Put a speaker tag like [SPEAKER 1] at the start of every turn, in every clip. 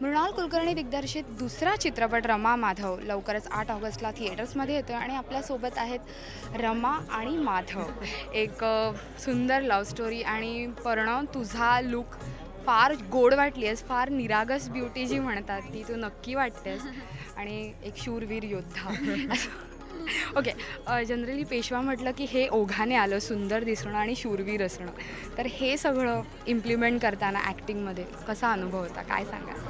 [SPEAKER 1] मृणाल कुलकर्णी दिग्दर्शित दुसरा चित्रपट रमा माधव लवकरच 8 ऑगस्टला थिएटर्समध्ये येतो आणि आपल्यासोबत आहेत रमा आणि माधव. एक सुंदर लव्ह स्टोरी. आणि पर्ण तुझा लुक फार गोड वाटली आहेस, फार निरागस ब्युटी जी म्हणतात ती तू नक्की वाटतेस आणि एक शूरवीर योद्धा. ओके, जनरली पेशवा म्हटलं की हे ओघाने आलं, सुंदर दिसणं आणि शूरवीर असणं. तर हे सगळं इम्प्लिमेंट करताना ॲक्टिंगमध्ये कसा अनुभव होता, काय सांगा?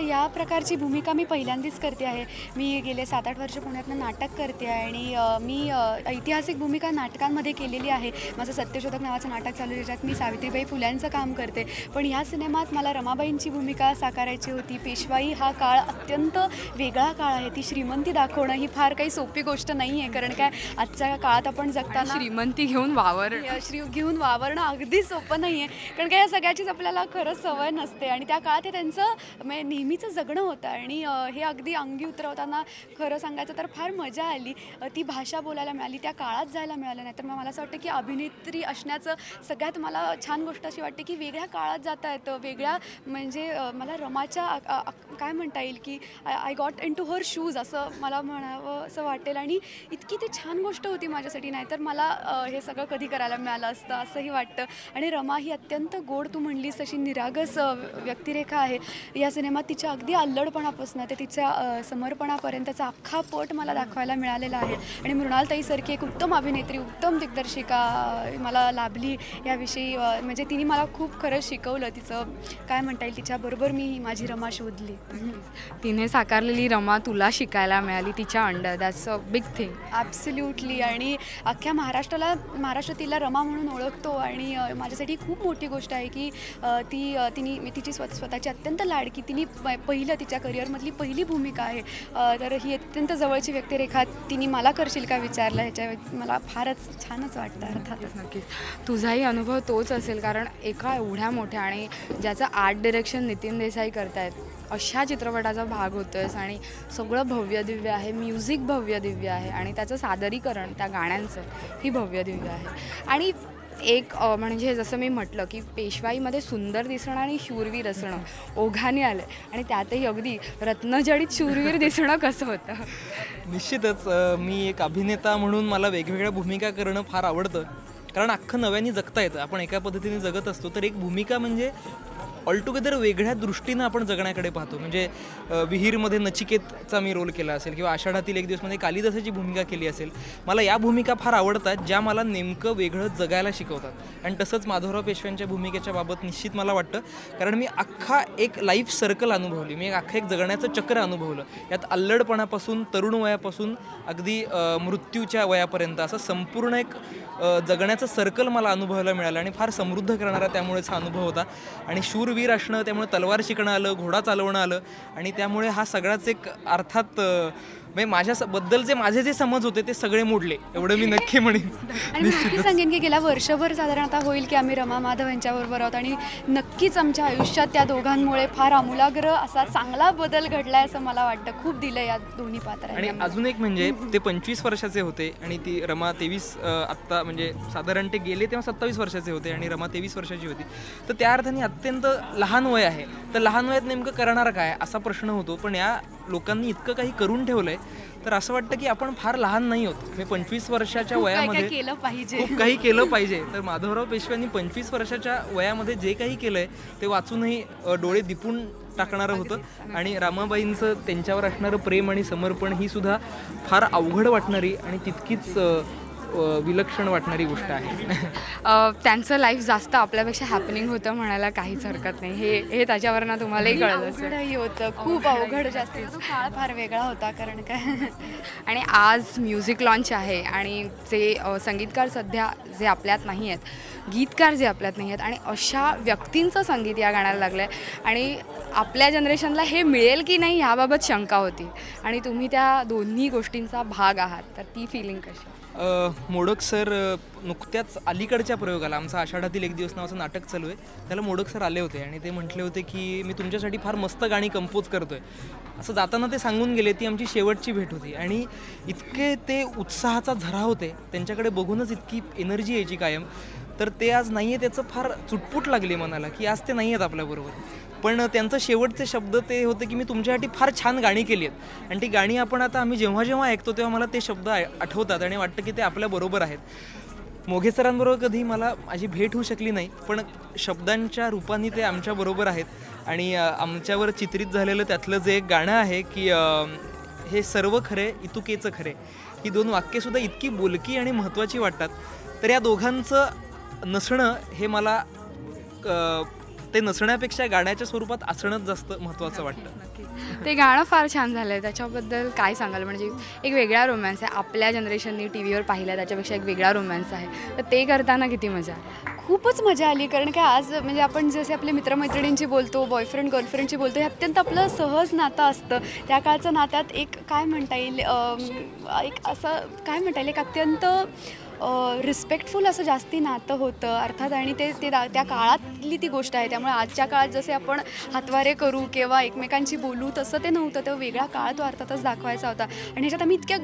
[SPEAKER 2] या प्रकारची भूमिका मी पहिल्यांदाच करते आहे. मी गेले 7-8 वर्ष पुण्यातनं नाटक करते आहे आणि मी ऐतिहासिक भूमिका नाटकांमध्ये केलेली आहे. माझं सत्यशोधक नावाचं नाटक चालू आहे, ज्याच्यात मी सावित्रीबाई फुल्यांचं काम करते. पण ह्या सिनेमात मला रमाबाईंची भूमिका साकारायची होती. पेशवाई हा काळ अत्यंत वेगळा काळ आहे. ती श्रीमंती दाखवणं ही फार काही सोपी गोष्ट नाही आहे. कारण काय, आजच्या काळात आपण जगताना
[SPEAKER 1] श्रीमंती घेऊन
[SPEAKER 2] घेऊन वावरणं अगदी सोपं नाही आहे. कारण काय, या सगळ्याचीच आपल्याला खरंच सवय नसते आणि त्या काळात हे त्यांचं नेहमीचं जगणं होतं आणि हे अगदी अंगी उतरवताना खरं सांगायचं तर फार मजा आली. ती भाषा बोलायला मिळाली, त्या काळात जायला मिळालं. नाही तर मग मला असं वाटतं की अभिनेत्री असण्याचं सगळ्यात मला छान गोष्ट अशी वाटते की वेगळ्या काळात जाता येतं. वेगळ्या म्हणजे मला रमाच्या काय म्हणता येईल की I got in to her shoes असं मला म्हणावं असं वाटेल. आणि इतकी ती छान गोष्ट होती माझ्यासाठी. नाहीतर मला हे सगळं कधी करायला मिळालं असतं असंही वाटतं. आणि रमा ही अत्यंत गोड, तू म्हणलीस तशी निरागस व्यक्तिरेखा आहे. या सिनेमात तिच्या अगदी अल्लडपणापासून ते तिच्या समर्पणापर्यंतचा अख्खा पट मला दाखवायला मिळालेला आहे. आणि मृणालताईसारखी एक उत्तम अभिनेत्री, उत्तम दिग्दर्शिका मला लाभली याविषयी म्हणजे तिने मला खूप खरं शिकवलं. तिचं काय म्हणता येईल, तिच्याबरोबर मी माझी रमा शोधली.
[SPEAKER 1] तिने साकारलेली रमा तुला शिकायला मिळाली तिच्या under. That's a big thing.
[SPEAKER 2] Absolutely. आणि अख्ख्या महाराष्ट्र तिला रमा म्हणून ओळखतो. आणि माझ्यासाठी खूप मोठी गोष्ट आहे की तिने तिची स्वतःची अत्यंत लाडकी, तिने पहिलं तिच्या करिअरमधली पहिली भूमिका आहे. तर ही अत्यंत जवळची व्यक्तिरेखा तिने मला करशील का विचारलं, ह्याच्या मला फारच छानच वाटतं. अर्थातच
[SPEAKER 1] नक्कीच तुझाही अनुभव तोच असेल, कारण एका एवढ्या मोठ्या आणि ज्याचं आर्ट डिरेक्शन नितीन देसाई करतायत अशा चित्रपटाचा भाग होतोयस आणि सगळं भव्य दिव्य आहे, म्युझिक भव्य दिव्य आहे आणि त्याचं सादरीकरण त्या गाण्यांचं ही भव्य दिव्य आहे. आणि एक म्हणजे जसं मी म्हटलं की पेशवाईमध्ये सुंदर दिसणं आणि शूरवीर असणं ओघाने आलं आणि त्यातही अगदी रत्नजडित शूरवीर दिसणं कसं होतं?
[SPEAKER 3] निश्चितच मी एक अभिनेता म्हणून मला वेगवेगळ्या भूमिका करणं फार आवडतं. कारण अख्खं नव्याने जगता येतं. आपण एका पद्धतीने जगत असतो, तर एक भूमिका म्हणजे ऑलटुगेदर वेगळ्या दृष्टीनं आपण जगण्याकडे पाहतो. म्हणजे विहीरमध्ये नचिकेतचा मी रोल केला असेल किंवा आषाढातील एक दिवसमध्ये कालिदासाची भूमिका केली असेल. मला या भूमिका फार आवडतात, ज्या मला नेमकं वेगळं जगायला शिकवतात. आणि तसंच माधवराव पेशव्यांच्या भूमिकेच्या बाबत निश्चित मला वाटतं, कारण मी अख्खा एक लाईफ सर्कल अनुभवली. मी अख्खं एक जगण्याचं चक्र अनुभवलं. यात अल्लडपणापासून तरुण वयापासून अगदी मृत्यूच्या वयापर्यंत असं संपूर्ण एक जगण्याचं सर्कल मला अनुभवायला मिळालं आणि फार समृद्ध करणारा त्यामुळेच हा अनुभव होता. आणि शूरवीर असणं, त्यामुळे तलवार शिकणं आलं, घोडा चालवणं आलं आणि त्यामुळे हा सगळाच एक अर्थात म्हणजे माझ्याबद्दलचे माझे जे समज होते ते सगळे मोडले, एवढं मी नक्की म्हणेन.
[SPEAKER 2] आणि नक्की सांगेन की गेल्या वर्षभर साधारणतः होईल की आम्ही रमा माधव यांच्याबरोबर आहोत आणि नक्कीच आमच्या आयुष्यात त्या दोघांमुळे फार आमूलाग्र असा चांगला बदल घडलाय असं मला वाटतं. खूप दिलं या दोन्ही पात्रांनी.
[SPEAKER 3] आणि अजून एक म्हणजे ते 25 वर्षाचे होते आणि ती रमा 23 आत्ता म्हणजे साधारण ते गेले तेव्हा 27 वर्षाचे होते आणि रमा 23 वर्षाची होती. तर त्या अर्थाने अत्यंत लहान वय आहे. तर लहान वयात नेमकं करणार काय असा प्रश्न होतो. पण या लोकांनी इतकं काही करून ठेवलंय, तर असं वाटतं की आपण फार लहान नाही होत. मी 25 वर्षाच्या वयामध्ये खूप काही केलं पाहिजे. तर माधवराव पेशव्यांनी 25 वर्षाच्या वयामध्ये जे काही केलंय ते वाचूनही डोळे दिपून टाकणारं होतं. आणि रामाबाईंचं त्यांच्यावर असणारं प्रेम आणि समर्पण ही सुद्धा फार अवघड वाटणारी आणि तितकीच विलक्षण वाटणारी गोष्ट आहे.
[SPEAKER 1] त्यांचं लाईफ जास्त आपल्यापेक्षा हॅपनिंग होतं म्हणायला काहीच हरकत नाही. हे त्याच्यावरनं तुम्हालाही कळलं
[SPEAKER 2] असेल. होतं खूप अवघड, जास्त काळ फार वेगळा होता. कारण काय,
[SPEAKER 1] आणि आज म्युझिक लॉन्च आहे आणि जे संगीतकार सध्या जे आपल्यात नाही आहेत, गीतकार जे आपल्यात नाही आहेत आणि अशा व्यक्तींचं संगीत या गाण्याला लागलं आहे आणि आपल्या जनरेशनला हे मिळेल की नाही ह्याबाबत शंका होती आणि तुम्ही त्या दोन्ही गोष्टींचा भाग आहात. तर ती फिलिंग कशी?
[SPEAKER 3] मोडक सर नुकत्याच अलीकडच्या प्रयोगाला, आमचं आषाढातील एक दिवस नावाचं नाटक चालू आहे, त्याला मोडक सर आले होते आणि ते म्हटले होते की मी तुमच्यासाठी फार मस्त गाणी कंपोज करतोय. असं जाताना ते सांगून गेले. ती आमची शेवटची भेट होती आणि इतके ते उत्साहाचा झरा होते, त्यांच्याकडे बघूनच इतकी एनर्जी यायची कायम. तर ते आज नाही आहे, त्याचं फार चुटपुट लागली मनाला की आज ते नाही आहेत आपल्याबरोबर. पण त्यांचं शेवटचे शब्द ते होते की मी तुमच्यासाठी फार छान गाणी केली आहेत. आणि ती गाणी आम्ही जेव्हा जेव्हा ऐकतो तेव्हा मला ते शब्द आठवतात आणि वाटतं की ते आपल्याबरोबर आहेत. मोघे सरांबरोबर कधी मला माझी भेट होऊ शकली नाही, पण शब्दांच्या रूपाने ते आमच्याबरोबर आहेत. आणि आमच्यावर चित्रित झालेलं त्यातलं जे एक गाणं आहे की हे सर्व खरे इतुकेचं खरे, ही 2 वाक्यसुद्धा इतकी बोलकी आणि महत्त्वाची वाटतात. तर या दोघांचं नसणं हे मला ते नसण्यापेक्षा गाण्याच्या स्वरूपात असणंच जास्त महत्त्वाचं वाटतं.
[SPEAKER 1] ते गाणं फार छान झालं आहे. त्याच्याबद्दल काय सांगाल? म्हणजे एक वेगळा रोमॅन्स आहे, आपल्या जनरेशननी टी व्हीवर पाहिला त्याच्यापेक्षा एक वेगळा रोमॅन्स आहे. तर ते करताना किती मजा?
[SPEAKER 2] खूपच मजा आली. कारण काय आज म्हणजे आपण जसे आपले मित्रमैत्रिणींची बोलतो, बॉयफ्रेंड गर्लफ्रेंडची बोलतो, हे अत्यंत आपलं सहज नातं असतं. त्या काळचं नात्यात एक काय म्हणता येईल, एक असं काय म्हणता येईल, एक अत्यंत रिस्पेक्टफुल असं जास्ती नातं होतं अर्थात. आणि ते त्या काळातली ती गोष्ट आहे. त्यामुळे आजच्या काळात जसे आपण हातवारे करू किंवा एकमेकांशी बोलू तसं ते नव्हतं. तेव्हा वेगळा काळ तो अर्थातच दाखवायचा होता. आणि ह्याच्यात आम्ही इतक्या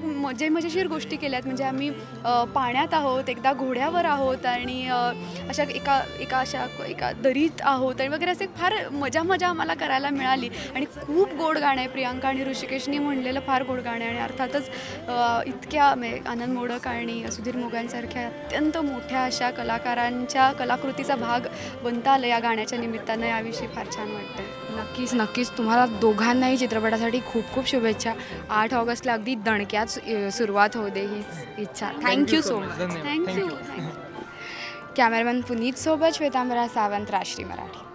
[SPEAKER 2] मजेशीर गोष्टी केल्यात. म्हणजे आम्ही पाण्यात आहोत, एकदा घोड्यावर आहोत आणि अशा एका दरीत आहोत आणि वगैरे असे फार मजा आम्हाला करायला मिळाली. आणि खूप गोड गाणं आहे. प्रियांका आणि ऋषिकेशनी म्हणलेलं फार गोड गाणं आहे. आणि अर्थातच इतक्या आनंद मोडक आणि सुधीर मोघांसारख्या अत्यंत मोठ्या अशा कलाकारांच्या कलाकृतीचा भाग बनता आलं या गाण्याच्या निमित्तानं. याविषयी फार छान वाटतं.
[SPEAKER 1] नक्कीच तुम्हाला दोघांनाही चित्रपटासाठी खूप खूप शुभेच्छा. 8 ऑगस्टला अगदी दणक्यात सुरुवात होऊ दे हीच इच्छा. Thank you so much.
[SPEAKER 2] Thank you.
[SPEAKER 1] Cameraman Puneet सोबत श्वेतांबरा सावंत, राष्ट्रीय मराठी.